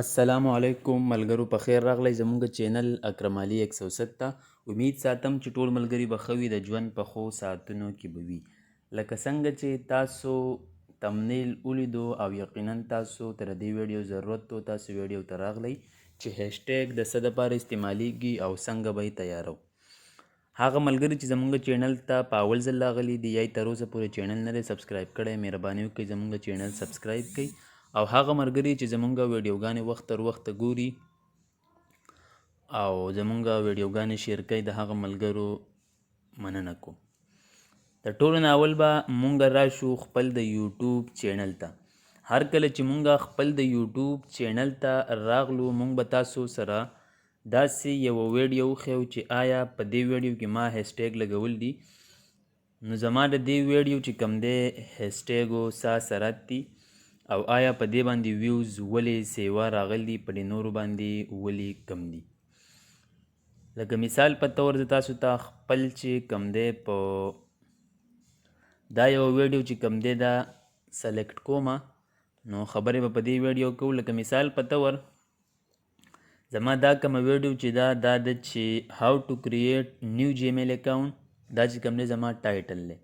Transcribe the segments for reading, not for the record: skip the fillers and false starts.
السلام علیکم ملګرو، په خیر راغلی زموږ چینل اکرم علي 107 ته. امید ساتم چې ټول ملګري به ښه وي، د ژوند په ښو ساعتونو کې به وي. لکه څنګه چې تاسو تمنیل ولیدو او یقینا تاسو ته د دې ویډیو ضرورت و، تاسو ویډیو ته راغلی چې هیشټیګ د څه دپاره استعمالیږي او څنګه به یې تیارو. هغه ملګري چې زموږ چینل ته په اول ځل راغلي دي یا یې تر اوسه پورې چینل نه دی سبسکرایب کړی، مهرباني وکړئ زموږ چینل سبسکرایب کړئ. او هغه ملګري چې زموږ ویډیوګانې وخت تر وخته ګوري او زموږ ویډیوګانې شیر کوي، د هغه ملګرو مننه کوم. د ټولو نه اول به مونږ راشو خپل د یوټیوب چینل ته. هر کله چې مونږ خپل د یوټیوب چینل ته راغلو، مونږ به تاسو سره داسې یو ویډیو وښیو چې آیا په دې ویډیو کې ما هیشټیګ لګول دي. نو زما د دې ویډیو چې کوم دی هیشټیګو څه اثرات دي او آیا په دې باندې ویوز ولې سیوا راغلي، په دې نورو باندې ولې کم دي. لکه مثال په طور زه تاسو ته خپل چې کوم دی په دا یو ویډیو چې کوم دی دا سلیکټ کومه، نو خبرې به په دې ویډیو کوو. لکه مثال په طور زما دا کومه ویډیو چې دا ده چې هاو ټو کریټ نیو جیمیل اکاونټ، دا چې کوم دی زما ټایټل دی.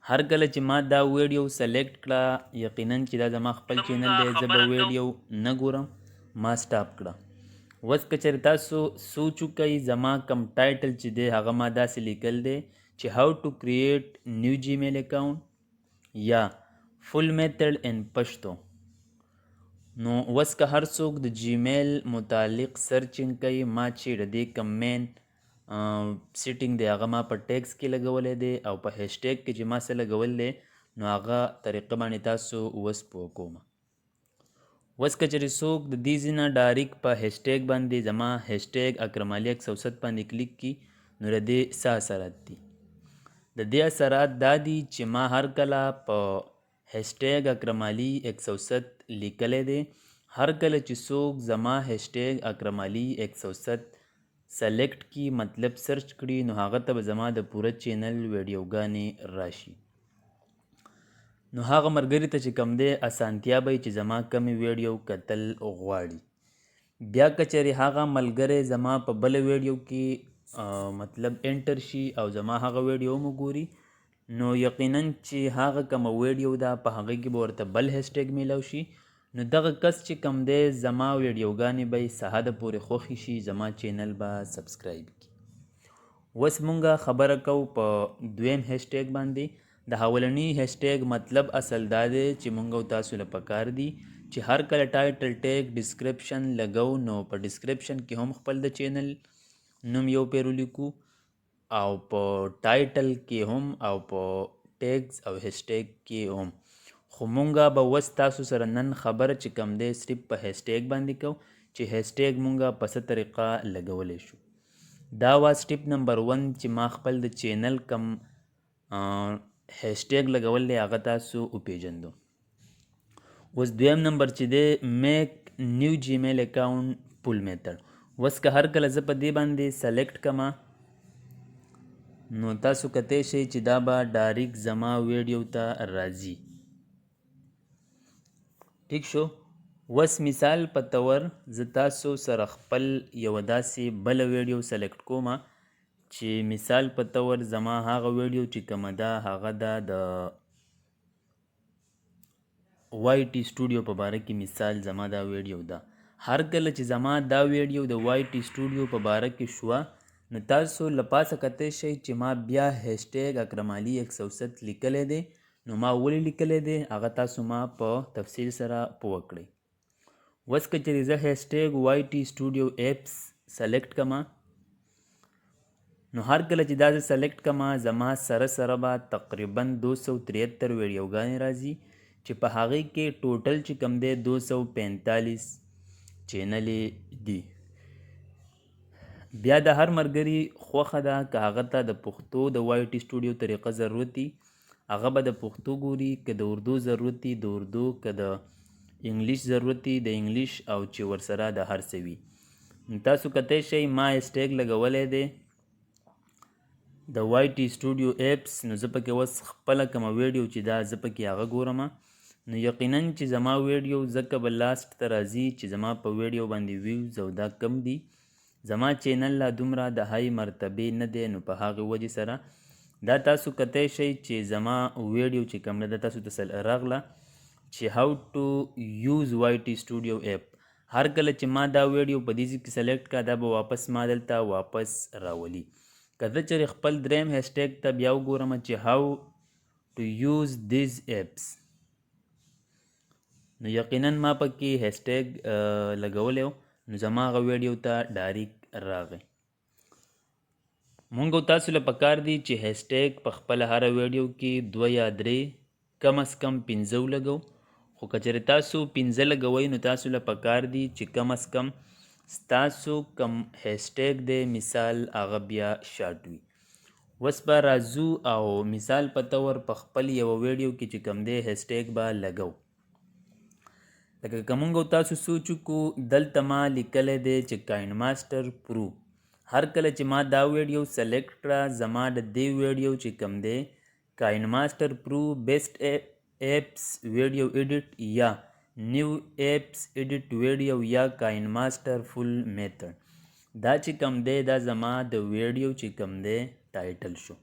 هر کله چې ما دا ویډیو سلیکټ کړه، یقینا چې دا زما خپل چینل دی، زه به ویډیو نه ګورم، ما سټاپ کړه. اوس که چېرې تاسو سوچ وکئ زما کوم ټایټل چې دی هغه ما داسې لیکل دی چې هاو ټو کریټ نیو جیمیل اکاونټ یا فل میتھڈ ان پښتو. نو اوس که هر څوک د جیمیل متعلق سرچنګ کوي، ما چې د دې کوم مین سیټینګ دی هغه ما په ټیکس کې لګولی دی او په هیشټیګ کې چې ما څه لګول دی نو هغه طریقه باندې تاسو اوس پوه کوم. اوس که چېرې څوک د دې ځای نه ډایرکټ په هیشټیګ باندې زما هیشټیګ اکرم علي 107 باندې کلیک کړي، نو د دې څه اثرات دي. د دې اثرات دا دي چې ما هر کله په هیشټیګ اکرم علي 107 لیکلی دی، هر کله چې څوک زما هیشټیګ اکرم علي 107 سلیکټ کی مطلب سرچ کړي، نو هغه ته به زما د پوره چینل ویډیوګانې راشي. نو هغه ملګري ته چې کوم دی اسانتیا به چې زما کمې ویډیو کتل غواړي. بیا که چېرې هغه ملګری زما په بله ویډیو کې مطلب انټر شي او زما هغه ویډیو هم وګوري، نو یقینا چې هغه کومه ویډیو ده په هغه کې به ورته بل هیشټیګ میلاو شي. نو دغه کس چې کوم دی زما ویډیوګانې به یې څه حده پورې خوښې شي، زما چینل به سبسکرایب کړي. اوس مونږ خبره کوو په دویم هیشټیګ باندې. د اولني هیشټیګ مطلب اصل دا دی چې مونږ او تاسو له پکار دي چې هر کله ټایټل ټیګ ډسکرپشن لګو، نو په ډسکرپشن کې هم خپل د چینل نوم یو پیر ولیکو او په ټایټل کې هم او په ټیګز او هیشټیګ کې هم. خو مونږ به اوس تاسو سره نن خبره چې کوم دی صرف په هیشټیګ باندې کوو چې هیشټیګ مونږ په څه طریقه لګولی شو. دا وا سټیپ نمبر 1 چې ما خپل د چینل کم هیشټیګ لګول دی هغه تاسو وپیژندو. اوس دویم نمبر چې دی میک نیو جیمیل اکاونټ پول میتھډ. اوس که هر کله زه په دې باندې سلیکټ کما، نو تاسو کتی شئ چې دا به ډایرکټ زما ویډیو ته راځي. ټیک شو. اوس مثال په طور زه تاسو سره خپل یو داسې بله ویډیو سلیکټ کومه چې مثال په طور زما هغه ویډیو چې کومه ده هغه ده د وائی ټي سټوډیو په باره کې. مثال زما دا ویډیو ده. هر کله چې زما دا ویډیو د وائی ټي سټوډیو په باره کې شوه، نو تاسو له پاسه کتی شئ چې ما بیا هیشټیګ اکرم علي 107 لیکلی دی. نو ما ولې لیکلی دی هغه تاسو ما په تفصیل سره پوه کړئ. اوس که چېرې زه هیشټیګ وائی ټي سټوډیو ایپس سلیکټ کما، نو هر کله چې دا زه سلیکټ کما زما سره سره به تقریبا 273 ویډیوګانې راځي چې په هغې کې ټوټل چې کوم دی 245 چینلې دي. بیا د هر ملګري خوښه ده که هغه ته د پښتو د وائی ټي سټوډیو طریقه ضرورت دي هغه به د پښتو ګوري، که د اردو ضرورت دي د اردو، که د انګلیش ضرورت دي د انګلیش، او چې ورسره د هر څه وي. تاسو کتی شئ ما هیشټیګ لګولی دی د وائی ټي سټوډیو ایپس. نو زه پکې اوس خپله کومه ویډیو چې دا زه پکې هغه ګورم. نو یقینا چې زما ویډیو ځکه به لاست ته راځي چې زما په ویډیو باندې ویوز او دا کم دي، زما چینل لا دومره د های مرتبې نه دی، نو په هغې وجې سره دا تاسو کتی شئ چې زما ویډیو چې کوم ده تاسو ته راغله چې هاو ټو یوز وای ټي سټوډیو ایپ. هر کله چې ما دا ویډیو په دې ځای کې سلیکټ کا دا به واپس ما دلته واپس راولي. که زه چېرې خپل دریم هیشټیګ ته بیا وګورم چې هاو ټو یوز دیز ایپس، نو یقینا ما پکې هیشټیګ لګولی و، نو زما هغه ویډیو ته ډایرکټ راغی. مونږ او تاسو له پکار دي چې هیشټیګ په خپله هره ویډیو کې 2 یا 3 کم از کم 15 ولګو، خو که چېرې تاسو 15 لګوئ نو تاسو له پکار دي چې کم از کم ستاسو کم هیشټیګ دی مثال هغه بیا شارټ وي. اوس به راځو او مثال په طور په خپل یوه ویډیو کې چې کم دی هیشټیګ به لګو. لکه که مونږ او تاسو سوچ وکړو دلته ما لیکلی دی چې کاین ماسټر پرو. هر کله چې ما دا ویډیو سلیکټ کړه زما د دې ویډیو چې کم دی کاین ماسټر پرو بیسټ ایپس ویډیو ایډیټ یا نیو ایپس ایډیټ ویډیو یا کاین ماسټر فل میتھډ، دا چې کم دی دا زما د ویډیو چې کم دی ټایټل شو.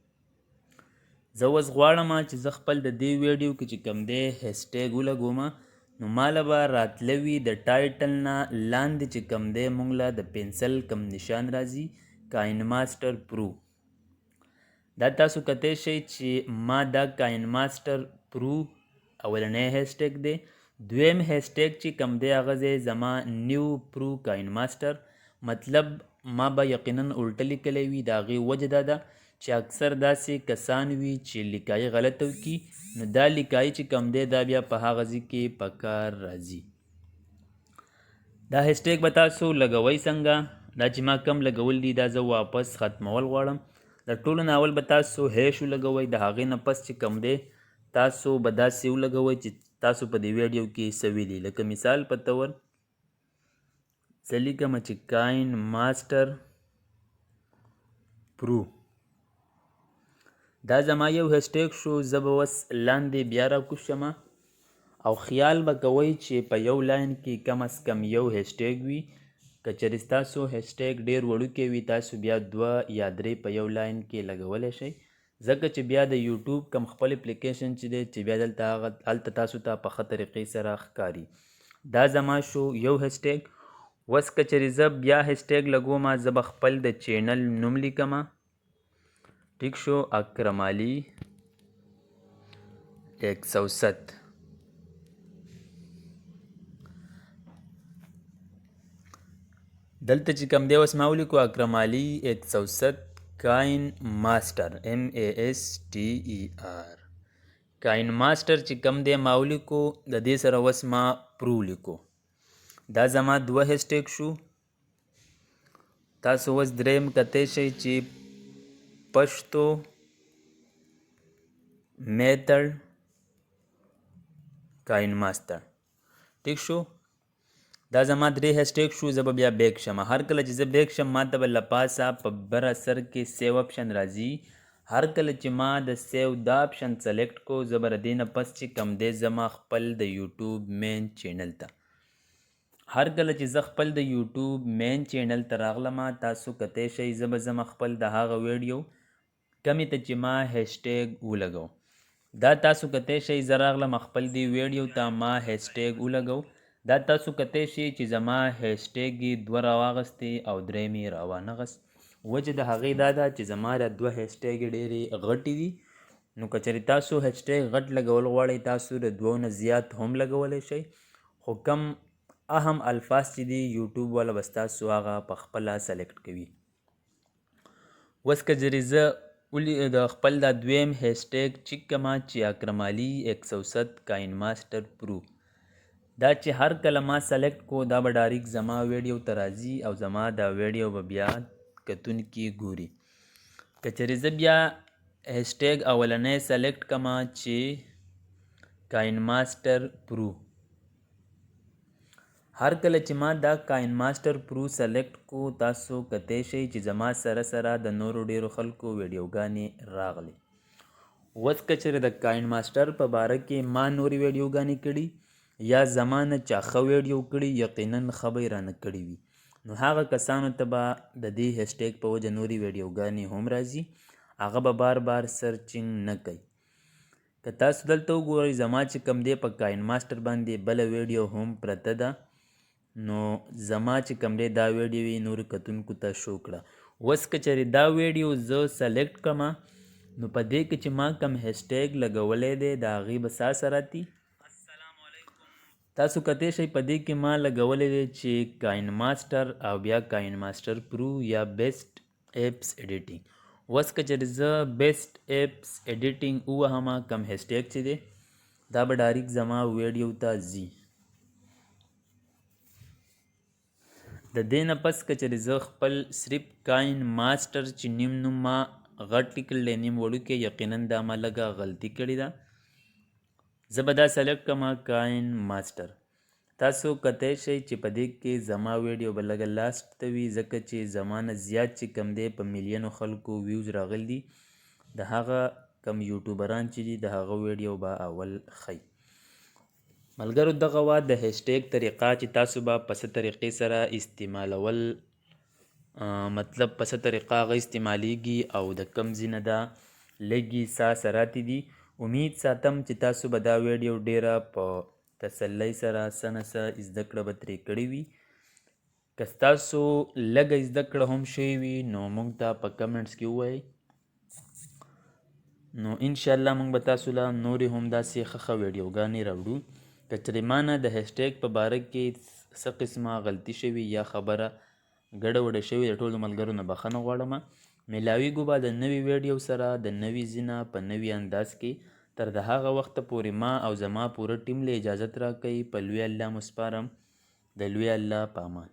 زه اوس غواړم چې زه خپل د دې ویډیو کې چې کم دی هیشټیګ ولګوم، نو ماله به راتله وي د ټایټل نه لاندې چې کم دی مونږ له د پنسل کم نشان راځي کاین ماسټر پرو. دا تاسو کتی شئ چې ما دا کاین ماسټر پرو اولنی هیشټیګ دی. دویم هیشټیګ چې کم دی هغه دی زما نیو پرو کاین ماسټر، مطلب ما به یقینا الټه لیکلی وي. د هغې وجه دا ده چې اکثر داسې کسان وي چې لیکایي غلطه وکړي، نو دا لیکایي چې کم دی دا بیا په هغه ځای کې په کار راځي. دا هیشټیګ به تاسو لګوئ څنګه؟ دا چې ما کم لګول دي دا زه واپس ختمول غواړم. د ټولو نه اول به تاسو هیش ولګوئ، د هغې نه پس چې کم دی تاسو به داسې ولګوئ چې تاسو په دې ویډیو کې څه ویلي. لکه مثال په طور زه لیکم چې کاین ماسټر پرو، دا زما یو هیشټیګ شو. زه به اوس لاندې بیا راکوشم او خیال به کوئ چې په یو لاین کې کم از کم یو هیشټیګ وي. که چېرې ستاسو هیشټیګ ډېر وړوکی وي تاسو بیا 2 یا 3 په یو لاین کې لګولی شئ، ځکه چې بیا د یوټیوب کم خپل اپلیکیشن چې دی چې بیا دلته هلته تاسو ته په ښه طریقې سره ښکاري. دا زما شو یو هیشټیګ. اوس که چېرې زه بیا هیشټیګ لګوم زه به خپل د چینل نوم لیکم. ټیک شو، اکرم علي 107. دلته چې کم دی اوس ما ولیکو اکرم علي 107 کاین ماسټر MASTER. کاین ماسټر چې کم دی ما ولیکو، د دې سره اوس ما پرو لیکو. دا زما 2 هیشټیګ شو. تاسو اوس دریم کتی شئ چې پښتو میتھډ کاین ماسټر. ټیک شو، دا زما 3 هیشټیګ شو. زه به بیا بیک شم. هر کله چې زه بیک شم ما ته به له پاسه په بره سر کې سیو اپشن راځي. هر کله چې ما د سیو دا اپشن سلیکټ کو زه به د دې نه پس چې کم دی زما خپل د یوټیوب مین چینل ته، هر کله چې زه خپل د یوټیوب مین چینل ته راغلم تاسو کتی شئ زه به ځم خپل د هغه ویډیو کمې ته چې ما هیشټیګ ولګو. دا تاسو کتی شئ زه راغلم خپل دې ویډیو ته ما هیشټیګ ولګو. دا تاسو کتی شئ چې زما هیشټیګ یې 2 راواغستې او دریم یې راوانغست. وجه د هغې دا ده چې زما دا 2 هیشټیګ ډېرې غټې دي. نو که چېرې تاسو هیشټیګ غټ لګول غواړئ تاسو د 2 نه زیات هم لګولی شئ، خو کم اهم الفاظ چې دي یوټیوب والا به ستاسو هغه په خپله سلیکټ کوي. اوس که چېرې زه د خپل دا دویم هیشټیګ چیک کما چې اکرم علي 107 کاین ماسټر پرو، دا چې هر کله ما سلیکټ کو دا به ډایرکټ زما ویډیو ته راځي او زما دا ویډیو به بیا کتونکي ګوري. که چېرې زه بیا هیشټیګ اولنی سلیکټ کما چې کاین ماسټر پرو، هر کله چې ما دا کاین ماسټر پرو سلیکټ کو تاسو کتی شئ چې زما سره سره د نورو ډیرو خلکو ویډیوګانې راغلي. اوس که چېرې د کاین ماسټر په باره کې ما نورې ویډیوګانې کړي یا زما نه چا ښه ویډیو کړي یقینا ښه به یې رانه کړي وي نو هغه کسانو ته به د دې هیشټیګ په وجه نورې ویډیوګانې هم راځي هغه به بار بار سرچینګ نه کوي که تاسو دلته وګورئ زما چې کوم دی په کاین ماسټر باندې بله ویډیو هم پرته ده نو زما چې کوم دی دا ویډیو یې نورو کتونکو ته شو کړه اوس که چېرې دا ویډیو زه سلیکټ کړمه نو په دې کې چې ما کوم هیشټیګ لګولی دی د هغې به ساسه راتي تاسو کتی شئ په دې کې ما لګولی دی چې کاین ماسټر او بیا کاین ماسټر پرو یا بیسټ ایپس ایډیټینګ اوس که چېرې زه بیسټ ایپس ایډیټینګ ووهمه کوم هیشټیګ چې دی دا به ډایرکټ زما ویډیو ته ځي د دې نه پس که چېرې زه خپل صرف کاین ماسټر چې نیم نوم ما غټ لیکل دی نیم وړوکی یقینا دا ما لږه غلطي کړې ده زه به دا سلیکټ کړم کاین ماسټر تاسو کتی شئ چې په دې کې زما ویډیو به لږه لاست ته وي ځکه چې زما نه زیات چې کم دی په میلیونو خلکو ویوز راغلی دي د هغه کم یوټیوبران چې دي د هغه ویډیو به اول ښیي ملګرو دغه وه د هیشټیګ طریقه چې تاسو به په څه طریقې سره استعمالول مطلب په څه طریقه هغه استعمالیږي او د کم ځای نه دا لږې ساسه راتې دي امید ساتم چې تاسو به دا ویډیو ډیره په تسلی سره څه نه څه زده کړه به ترې کړې وي که ستاسو لږه زده کړه هم شوې وي نو موږ ته په کمنټس کې ووایئ نو انشاءالله موږ به تاسو له نورې هم داسې ښه ویډیوګانې راوړو که چېرې ما نه د هیشټیګ په باره کې څه قسمه غلطي شوي یا خبره ګډه وډه شوې د ټولو ملګرو نه بخښنه غواړم میلاویږو به د نوي ویډیو سره د نوي ځینه په نوي انداز کې تر د هغه وخته پورې ما او زما پوره ټیم له اجازت راکوي په لوی الله مو سپارم د لوی الله په امان